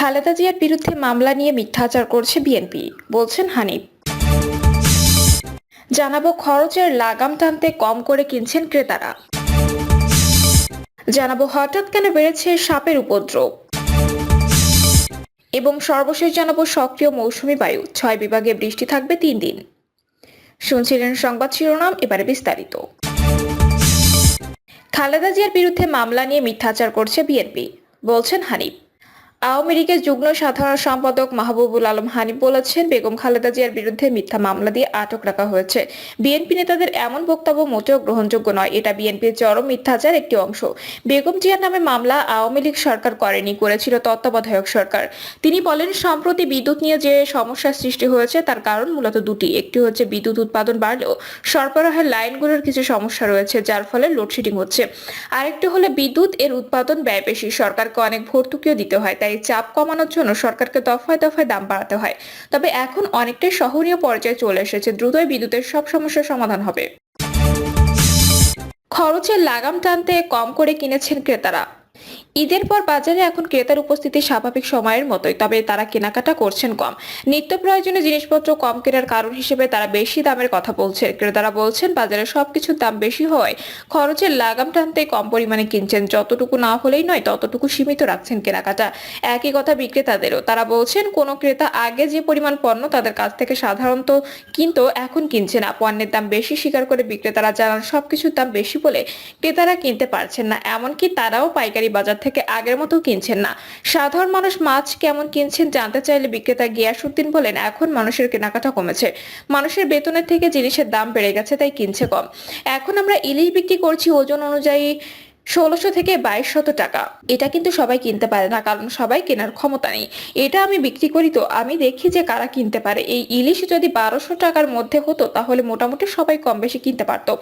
খালেদা জিয়ার বিরুদ্ধে মামলা নিয়ে মিথ্যাচার করছে বিএনপি, বলছেন হানিফ। জানাবো খরচের লাগাম টানতে কম করে কিনছেন ক্রেতারা। জানাবো হঠাৎ কেন বেড়েছে সাপের উপদ্রব। এবং সর্বশেষ জানাবো সক্রিয় মৌসুমী বায়ু, 6 বিভাগে বৃষ্টি থাকবে 3 দিন। শুনছিলেন সংবাদ শিরোনাম, এবারে বিস্তারিত। খালেদা জিয়ার বিরুদ্ধে মামলা নিয়ে মিথ্যাচার করছে বিএনপি, বলছেন হানিফ। আওয়ামী লীগের যুগ্ম সাধারণ সম্পাদক মাহবুবুল আলম হানিফ বলেছেন, বেগম খালেদা জিয়ার বিরুদ্ধে মিথ্যা মামলা দিয়ে আটক রাখা হয়েছে। বিএনপি নেতাদের এমন বক্তব্য মোটেও গ্রহণযোগ্য নয়। এটা বিএনপির চরম মিথ্যাচার একটি অংশ। বেগম জিয়ার নামে মামলা আওয়ামী লীগ সরকার করেনি, করেছিল তত্ত্বাবধায়ক সরকার। তিনি বলেন, সম্প্রতি বিদ্যুৎ নিয়ে যে সমস্যার সৃষ্টি হয়েছে তার কারণ মূলত দুটি। একটি হচ্ছে বিদ্যুৎ উৎপাদন বাড়লেও সরবরাহের লাইনগুলোর কিছু সমস্যা রয়েছে, যার ফলে লোডশেডিং হচ্ছে। আরেকটি হলো বিদ্যুৎ এর উৎপাদন ব্যয় বেশি, সরকারকে অনেক ভর্তুকিও দিতে হয়, তাই চাপ কমানোর জন্য সরকারকে দফায় দফায় দাম বাড়াতে হয়। তবে এখন অনেকটাই সহনীয় পর্যায়ে চলে এসেছে, দ্রুতই বিদ্যুতের সব সমস্যার সমাধান হবে। খরচের লাগাম টানতে কম করে কিনেছেন ক্রেতারা। ঈদের পর বাজারে এখন ক্রেতার উপস্থিতি স্বাভাবিক সময়ের মতোই, তবে তারা কেনাকাটা করছেন কম। নিত্য প্রয়োজনীয় জিনিসপত্র কম কেনার কারণ হিসেবে তারা বেশি দামের কথা বলছে। ক্রেতারা বলছেন, বাজারে সবকিছুর দাম বেশি হওয়ায় খরচের লাগাম টানতে কম পরিমাণে কিনছেন, যতটুকু না হলেই নয় ততটুকু সীমিত রাখছেন কেনাকাটা। একই কথা বিক্রেতাদেরও। তারা বলছেন, কোনো ক্রেতা আগে যে পরিমাণ পণ্য তাদের কাছ থেকে সাধারণত কিন্তু এখন কিনছে না। পণ্যের দাম বেশি স্বীকার করে বিক্রেতারা জানান, সবকিছুর দাম বেশি বলে ক্রেতারা কিনতে পারছেন না। এমনকি তারাও পাইকারি বাজার থেকে আগের মতো কিনছেন না। সাধারণ মানুষ মাছ কেমন কিনছেন জানতে চাইলে বিক্রেতা গিয়াসউদ্দিন বলেন, এখন মানুষের কেনাকাটা কমেছে। মানুষের বেতনের থেকে জিনিসের দাম বেড়ে গেছে, তাই কিনছে কম। এখন আমরা ইলিশ বিক্রি করছি ওজন অনুযায়ী 1600 থেকে 2200 টাকা। এটা কিন্তু সবাই কিনতে পারে না, কারণ সবাই কেনার ক্ষমতা নেই। এটা আমি বিক্রি করি, তো আমি দেখি যে কারা কিনতে পারে। এই ইলিশ যদি 1200 টাকার মধ্যে হতো তাহলে মোটামুটি সবাই কম বেশি কিনতে পারতো।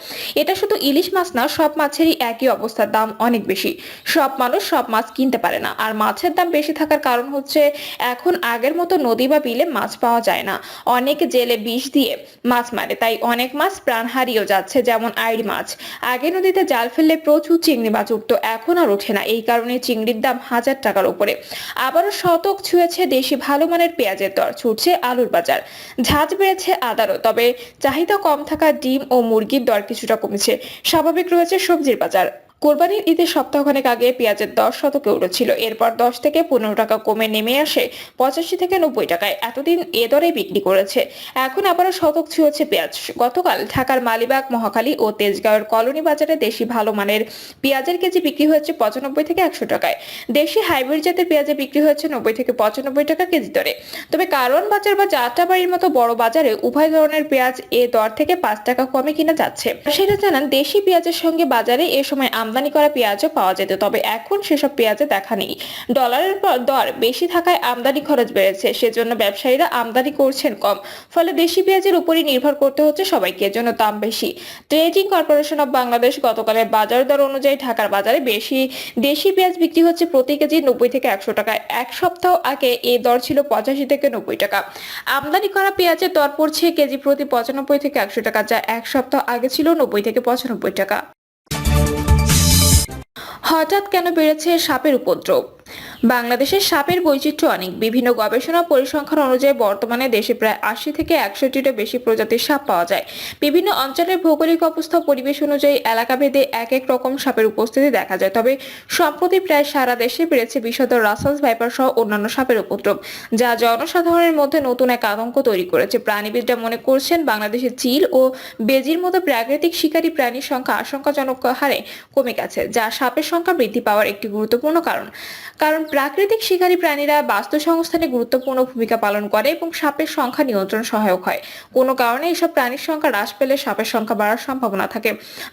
এটা শুধু ইলিশ মাছ না, সব মাছেরই একই অবস্থা, দাম অনেক বেশি। সব মানুষ সব মাছ কিনতে পারে না। আর মাছের দাম বেশি থাকার কারণ হচ্ছে এখন আগের মতো নদী বা বিলে মাছ পাওয়া যায় না। অনেক জেলে বিষ দিয়ে মাছ মারে, তাই অনেক মাছ প্রাণ হারিয়েও যাচ্ছে। যেমন আইড় মাছ, আগে নদীতে জাল ফেললে প্রচুর চিংড়ি মাছ উঠতো, এখন আর ওঠে না। এই কারণে চিংড়ির দাম 1000 টাকার উপরে। আবারও শতক ছুঁয়েছে দেশি ভালো মানের পেঁয়াজের দর, ছুটছে আলুর বাজার। ঝাঁজ বেড়েছে আদারও, তবে চাহিদা কম থাকা ডিম ও মুরগির দর কিছুটা কমেছে। স্বাভাবিক রয়েছে সবজির বাজার। কোরবানির ঈদের সপ্তাহখানেক আগে পেঁয়াজের দর শতকে উঠেছিল, এরপর 10 থেকে 15 টাকা কমে নেমে আসে 85 থেকে 90 টাকায়। এতদিন এ দরে বিক্রি করেছে, এখন আবারও শতক ছুঁয়েছে পেঁয়াজ। গতকাল ঢাকার মালিবাগ, মহাখালী ও তেজগাঁওয়ের কলোনি বাজারে দেশি ভালো মানের পেঁয়াজের কেজি বিক্রি হয়েছে 95 থেকে 100 টাকায়। দেশি হাইব্রিড জাতের পেঁয়াজে বিক্রি হয়েছে 90 থেকে 95 টাকা কেজি দরে। তবে কারওয়ান বাজার বা যাত্রাবাড়ির মতো বড় বাজারে উভয় ধরনের পেঁয়াজ এ দর থেকে 5 টাকা কমে কিনা যাচ্ছে। সেটা জানান, দেশি পেঁয়াজের সঙ্গে বাজারে এ সময় আমদানি করা পেঁয়াজও পাওয়া যেত, তবে এখন সেসব পেঁয়াজে দেখা নেই। ডলারের দর বেশি থাকায় আমদানি খরচ বেড়েছে, সেজন্য ব্যবসায়ীরা আমদানি করছেন কম। ফলে দেশি পেঁয়াজের উপরই নির্ভর করতে হচ্ছে সবাইকে, এজন্য দাম বেশি। ট্রেডিং কর্পোরেশন অব বাংলাদেশ গতকালের বাজার দর অনুযায়ী ঢাকার বাজারে দেশি পেঁয়াজ বিক্রি হচ্ছে প্রতি কেজি 90 থেকে 100 টাকায়। এক সপ্তাহ আগে এই দর ছিল 85 থেকে 90 টাকা। আমদানি করা পেঁয়াজের দর পড়ছে কেজি প্রতি 95 থেকে 100 টাকা, যা এক সপ্তাহ আগে ছিল 90 থেকে 95 টাকা। হঠাৎ কেন বেড়েছে সাপের উপদ্রব? বাংলাদেশের সাপের বৈচিত্র্য অনেক। বিভিন্ন গবেষণা পরিসংখ্যান অনুযায়ী বর্তমানে দেশে প্রায় 80 থেকে 100টিরও বেশি প্রজাতির সাপ পাওয়া যায়। বিভিন্ন অঞ্চলের ভৌগোলিক অবস্থা পরিবেশ অনুযায়ী এলাকাভেদে এক এক রকম সাপের উপস্থিতি দেখা যায়। তবে সম্প্রতি প্রায় সারা দেশে বেড়েছে বিষধর রাসেলস ভাইপার সহ অন্যান্য সাপের উপদ্রব, যা জনসাধারণের মধ্যে নতুন এক আতঙ্ক তৈরি করেছে। প্রাণীবিদরা মনে করছেন, বাংলাদেশে চিল ও বেজির মতো প্রাকৃতিক শিকারী প্রাণীর সংখ্যা আশঙ্কাজনক হারে কমে গেছে, যা সাপের সংখ্যা বৃদ্ধি পাওয়ার একটি গুরুত্বপূর্ণ কারণ। প্রাকৃতিক শিকারী প্রাণীরা বাস্তুসংস্থানে গুরুত্বপূর্ণ ভূমিকা পালন করে এবং সাপের সংখ্যা নিয়ন্ত্রণ সহায়ক হয়। কোনো কারণে এসব প্রাণীর সংখ্যা হ্রাস পেলে সাপের সংখ্যা বাড়ার সম্ভাবনা থাকে।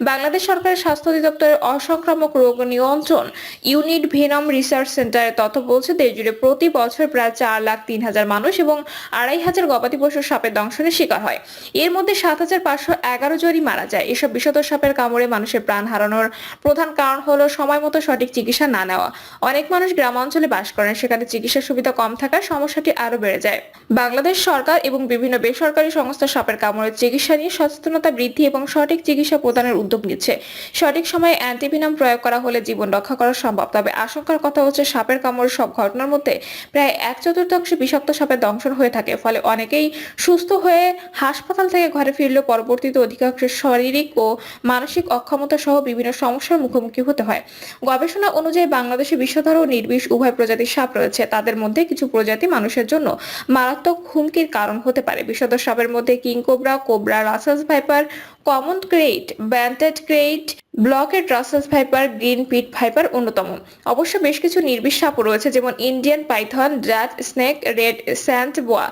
বাংলাদেশ সরকারের স্বাস্থ্য অধিদপ্তরের অসংক্রামক রোগ নিয়ন্ত্রণ ইউনিট ভেনম রিসার্চ সেন্টারের তথ্য বলছে, দেশজুড়ে প্রতি বছর প্রায় 4,03,000 মানুষ এবং 2,500 গবাদি পশু সাপের দংশনের শিকার হয়। এর মধ্যে 7,511 জনই মারা যায়। এসব বিষধর সাপের কামড়ে মানুষের প্রাণ হারানোর প্রধান কারণ হলো সময় মতো সঠিক চিকিৎসা না নেওয়া। অনেক মানুষ গ্রামাঞ্চলে বাস করেন, সেখানে চিকিৎসা সুবিধা কম থাকার সমস্যাটি আরো বেড়ে যায়। বাংলাদেশ সরকার এবং বিভিন্ন বেসরকারি সংস্থা সাপের কামড়ের চিকিৎসা নিয়ে সচেতনতা বৃদ্ধি এবং সঠিক চিকিৎসা প্রদানের উদ্যোগ নিচ্ছে। সঠিক সময়ে অ্যান্টিভেনাম প্রয়োগ করা হলে জীবন রক্ষা করা সম্ভব। তবে আশঙ্কার কথা হচ্ছে, সাপের কামড়ের সব ঘটনার মধ্যে প্রায় 1/4 বিষাক্ত সাপের দংশন হয়ে থাকে। ফলে অনেকেই সুস্থ হয়ে হাসপাতাল থেকে ঘরে ফিরলেও পরবর্তীতে অধিকাংশের শারীরিক ও মানসিক অক্ষমতা সহ বিভিন্ন সমস্যার মুখোমুখি হতে হয়। গবেষণা অনুযায়ী বাংলাদেশে বিষধর ও নির্বিষ উভয় প্রজাতির সাপ রয়েছে। তাদের মধ্যে কিছু প্রজাতি মানুষের জন্য মারাত্মক হুমকির কারণ হতে পারে। বিষধর সাপের মধ্যে king cobra, cobra, Russell's viper, common krait, banded krait, blockade Russell's viper, green pit viper অন্যতম। অবশ্য বেশ কিছু নির্বিষ সাপও রয়েছে, যেমন Indian python, rat snake, red sand boa,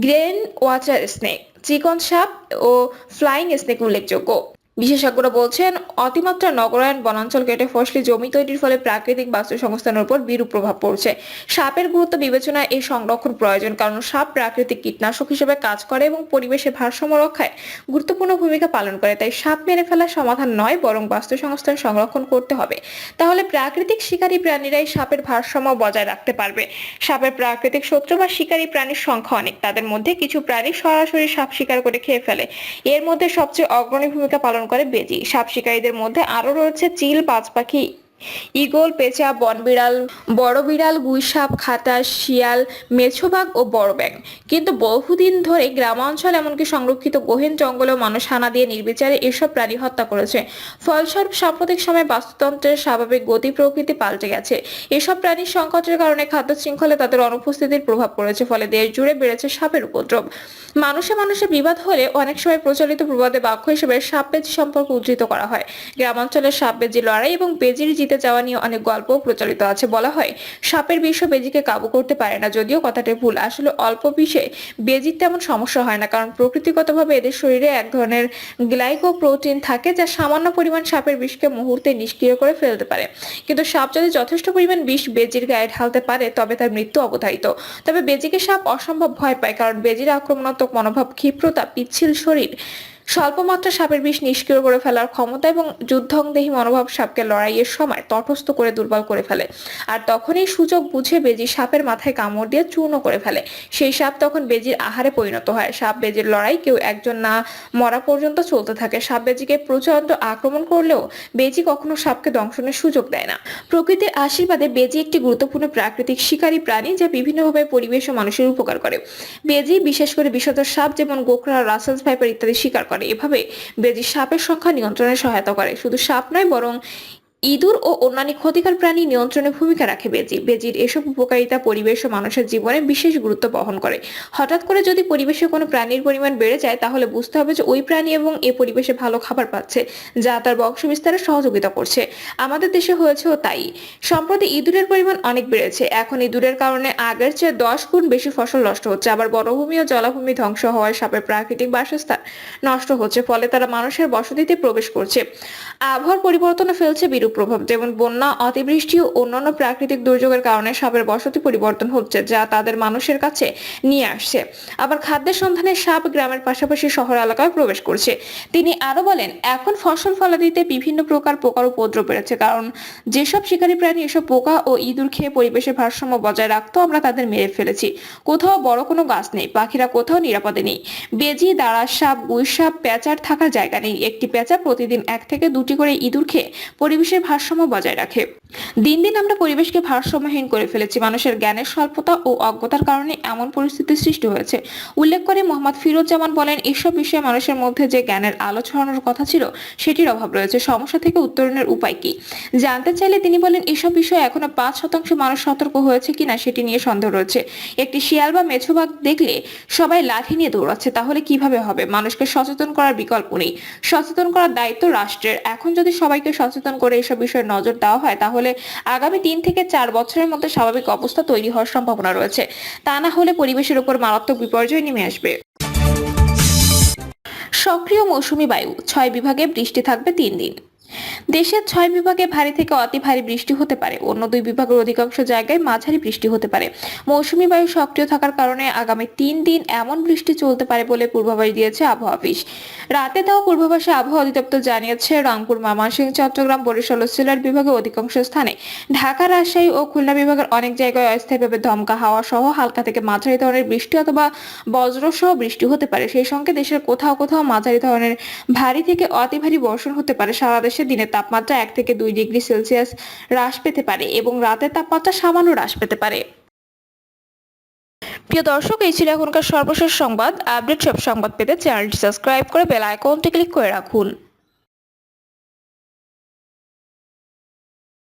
green water snake, চিকন সাপ ও ফ্লাইং স্নেক উল্লেখযোগ্য। বিশেষজ্ঞরা বলছেন, অতিমাত্রা নগরায়ণ, বনাঞ্চল কেটে ফসলি জমি তৈরির ফলে প্রাকৃতিক বাস্তুসংস্থানের উপর বিরূপ প্রভাব পড়ছে। সাপের গুরুত্ব বিবেচনায় এই সংরক্ষণ প্রয়োজন, কারণ সাপ প্রাকৃতিক কীটনাশক হিসেবে কাজ করে এবং পরিবেশের ভারসাম্য রক্ষায় গুরুত্বপূর্ণ ভূমিকা পালন করে। তাই সাপ মেরে ফেলার সমাধান নয়, বরং বাস্তুসংস্থান সংরক্ষণ করতে হবে। তাহলে প্রাকৃতিক শিকারী প্রাণীরাই সাপের ভারসাম্য বজায় রাখতে পারবে। সাপের প্রাকৃতিক শত্রু বা শিকারী প্রাণীর সংখ্যা অনেক। তাদের মধ্যে কিছু প্রাণী সরাসরি সাপ শিকার করে খেয়ে ফেলে। এর মধ্যে সবচেয়ে অগ্রণী ভূমিকা পালন করে বেজি। সাপ শিকারীদের মধ্যে আরো রয়েছে চিল, বাজপাখি, ঈগল, পেঁচা, বনবিড়াল, বড় বিড়াল, গুইসাপ, খাটাস, শিয়াল, মেছোবাঘ ও বড় ব্যাঙ। কিন্তু বহুদিন ধরে গ্রামাঞ্চল এমনকি সংরক্ষিত গহীন জঙ্গলেও মানুষ হানা দিয়ে নির্বিচারে এসব প্রাণী হত্যা করেছে। ফলস্বরূপ সাম্প্রতিক সময়ে বাস্তুতন্ত্রের স্বাভাবিক গতি প্রকৃতি পাল্টে গেছে। এসব প্রাণীর সংকটের কারণে খাদ্য শৃঙ্খলে তাদের অনুপস্থিতির প্রভাব পড়েছে। ফলে দেশ জুড়ে বেড়েছে সাপের উপদ্রব। মানুষে মানুষে বিবাদ হলে অনেক সময় প্রচলিত প্রবাদে বাক্য হিসেবে সাপ বেজি সম্পর্ক উদ্ধৃত করা হয়। গ্রামাঞ্চলের সাপ বেজি লড়াই এবং বেজির জিতে যাওয়া নিয়ে অনেক গল্প প্রচলিত আছে। বলা হয়, সাপের বিষ বেজিকে কাবু করতে পারে না। যদিও কথাটি ভুল। আসলে অল্প বিষে বেজির তেমন সমস্যা হয় না, কারণ প্রকৃতিগতভাবে এদের শরীরে এক ধরনের গ্লাইকোপ্রোটিন থাকে, যা সামান্য পরিমাণ সাপের বিষকে মুহূর্তে নিষ্ক্রিয় করে ফেলতে পারে। কিন্তু সাপ যদি যথেষ্ট পরিমাণ বিষ বেজির গায়ে ঢালতে পারে, তবে তার মৃত্যু অবধারিত। তবে বেজিকে সাপ অসম্ভব ভয় পায়, কারণ বেজির আক্রমণাত্মক মনোভাব, ক্ষিপ্রতা, পিচ্ছিল শরীর, স্বল্পমাত্রা সাপের বিষ নিষ্ক্রিয় করে ফেলার ক্ষমতা এবং যুদ্ধংদেহী মনোভাব সাপকে লড়াইয়ের সময় তটস্থ করে দুর্বল করে ফেলে। আর তখনই সুযোগ বুঝে বেজি সাপের মাথায় কামড় দিয়ে চূর্ণ করে ফেলে। সেই সাপ তখন বেজির আহারে পরিণত হয়। সাপ বেজির লড়াই কেউ একজন না মরা পর্যন্ত চলতে থাকে। সাপ বেজিকে প্রচন্ড আক্রমণ করলেও বেজি কখনো সাপকে দংশনের সুযোগ দেয় না। প্রকৃতির আশীর্বাদে বেজি একটি গুরুত্বপূর্ণ প্রাকৃতিক শিকারী প্রাণী, যা বিভিন্নভাবে পরিবেশ ও মানুষের উপকার করে। বেজি বিশেষ করে বিষধর সাপ যেমন গোখরা, রাসেলস ভাইপার ইত্যাদি শিকার করে। এভাবে বেজি সাপের সংখ্যা নিয়ন্ত্রণে সহায়তা করে। শুধু সাপ নয়, বরং ইঁদুর ও অন্যান্য ক্ষতিকর প্রাণী নিয়ন্ত্রণে ভূমিকা রাখে বেজি। বেজির এসব উপকারিতা পরিবেশ ও মানুষের জীবনে বিশেষ গুরুত্ব বহন করে। হঠাৎ করে যদি পরিবেশে কোনো প্রাণীর পরিমাণ বেড়ে যায়, তাহলে বুঝতে হবে যে ওই প্রাণী এবং এ পরিবেশে ভালো খাবার পাচ্ছে, যা তার বংশ বিস্তারে সহযোগিতা করছে। আমাদের দেশে হয়েছেও তাই। সম্প্রতি ইঁদুরের পরিমাণ অনেক বেড়েছে। এখন ইঁদুরের কারণে আগের চেয়ে 10 গুণ বেশি ফসল নষ্ট হচ্ছে। আবার বনভূমি ও জলাভূমি ধ্বংস হওয়ায় সাপের প্রাকৃতিক বাসস্থান নষ্ট হচ্ছে। ফলে তারা মানুষের বসতিতে প্রবেশ করছে। আবহাওয়ার পরিবর্তনে ফেলছে বিরূপ প্রভাব, যেমন বন্যা, অতিবৃষ্টি ও অন্যান্য প্রাকৃতিক দুর্যোগের কারণে সাপের বসতি পরিবর্তন হচ্ছে, যা তাদের মানুষের কাছে নিয়ে আসছে। আবার খাদ্যের সন্ধানে সাপ গ্রামের পাশাপাশি শহর এলাকায় প্রবেশ করছে। তিনি আরো বলেন, এখন ফসল ফলাদিতে বিভিন্ন প্রকার পোকার উপদ্রব বেড়েছে, কারণ যেসব শিকারী প্রাণী এসব পোকা ও ইঁদুর খেয়ে পরিবেশের ভারসাম্য বজায় রাখতো, আমরা তাদের মেরে ফেলেছি। কোথাও বড় কোনো গাছ নেই, পাখিরা কোথাও নিরাপদে নেই। বেজি, দাঁড়া সাপ, গুইসাপ, পেঁচার থাকার জায়গা নেই। একটি পেঁচা প্রতিদিন 1 থেকে 2টি করে ইঁদুর খেয়ে পরিবেশের ভারসাম্য বজায় রাখে। দিন দিন আমরা পরিবেশকে ভারসাম্যহীন করে ফেলেছি। মানুষের জ্ঞানের স্বল্পতা ও অজ্ঞতার কারণে এমন পরিস্থিতির সৃষ্টি হয়েছে। উল্লেখ করে মোহাম্মদ ফিরোজ জামান বলেন, এসব বিষয়ে মানুষের মধ্যে যে জ্ঞানের আলো ছড়ানোর কথা ছিল, সেটির অভাব রয়েছে। সমস্যা থেকে উত্তরণের উপায় কি জানতে চাইলে তিনি বলেন, এসব বিষয়ে এখনো 5% মানুষ সতর্ক হয়েছে কিনা সেটি নিয়ে সন্দেহ রয়েছে। একটি শিয়াল বা মেছোবাঘ দেখলে সবাই লাঠি নিয়ে দৌড়াচ্ছে, তাহলে কিভাবে হবে? মানুষকে সচেতন করার বিকল্প নেই। সচেতন করার দায়িত্ব রাষ্ট্রের। এখন যদি সবাইকে সচেতন করে এসব বিষয়ে নজর দেওয়া হয়, তাহলে আগামী 3 থেকে 4 বছরের মধ্যে স্বাভাবিক অবস্থা তৈরি হওয়ার সম্ভাবনা রয়েছে। তা না হলে পরিবেশের উপর মারাত্মক বিপর্যয় নেমে আসবে। সক্রিয় মৌসুমী বায়ু, 6 বিভাগে বৃষ্টি থাকবে 3 দিন। দেশের 6 বিভাগে ভারী থেকে অতি ভারী বৃষ্টি হতে পারে, অন্য 2 বিভাগের অধিকাংশ জায়গায় মাঝারি বৃষ্টি হতে পারে। মৌসুমী বায়ু সক্রিয় থাকার কারণে আগামী 3 দিন এমন বৃষ্টি চলতে পারে বলে পূর্বাভাস দিয়েছে আবহাওয়া অফিস। রাতে দেওয়া পূর্বাভাসে আবহাওয়া অধিদপ্তর জানিয়েছে, রংপুর, ময়মনসিংহ, চট্টগ্রাম, বরিশাল ও সিলেট বিভাগের অধিকাংশ স্থানে, ঢাকা, রাজশাহী ও খুলনা বিভাগের অনেক জায়গায় অস্থায়ীভাবে দমকা হাওয়া সহ হালকা থেকে মাঝারি ধরনের বৃষ্টি অথবা বজ্রসহ বৃষ্টি হতে পারে। সেই সঙ্গে দেশের কোথাও কোথাও মাঝারি ধরনের ভারী থেকে অতি ভারী বর্ষণ হতে পারে। সারা দেশে দিনের তাপমাত্রা 1 থেকে 2 ডিগ্রি সেলসিয়াস হ্রাস পেতে পারে এবং রাতের তাপমাত্রা সামান্য হ্রাস পেতে পারে। প্রিয় দর্শক, এই ছিল এখনকার সর্বশেষ সংবাদ। আপডেট সব সংবাদ পেতে চ্যানেলটি সাবস্ক্রাইব করে বেল আইকনটি ক্লিক করে রাখুন।